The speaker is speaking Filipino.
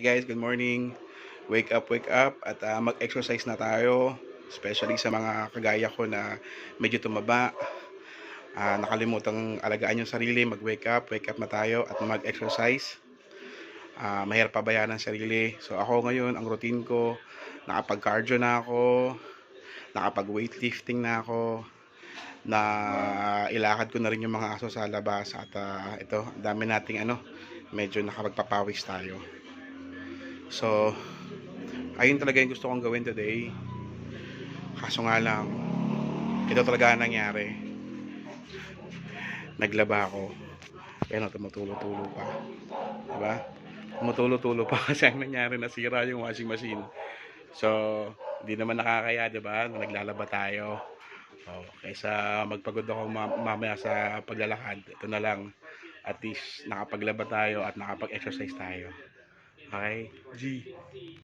Hi guys, good morning. Wake up at mag-exercise na tayo. Especially sa mga kagaya ko na medyo tumaba. Nakalimutang alagaan yung sarili, wake up na tayo at mag-exercise. Mahirap pabayaan ang sarili. So ako ngayon, ang routine ko, nakapag-cardio na ako, nakapag-weightlifting na ako, na ilakad ko na rin yung mga aso sa labas at ito, dami nating medyo nakapagpapawis tayo. So, ayun talaga yung gusto kong gawin today. Kaso nga lang, ito talaga ang nangyari. Naglaba ako. Ayan o, tumutulo-tulo pa. Diba? Tumutulo-tulo pa kasi ang nangyari, nasira yung washing machine. So, hindi naman nakakaya, diba? Na naglalaba tayo. Kaysa magpagod ako mamaya sa paglalakad, ito na lang. At least, nakapaglaba tayo at nakapag-exercise tayo. Okay? G.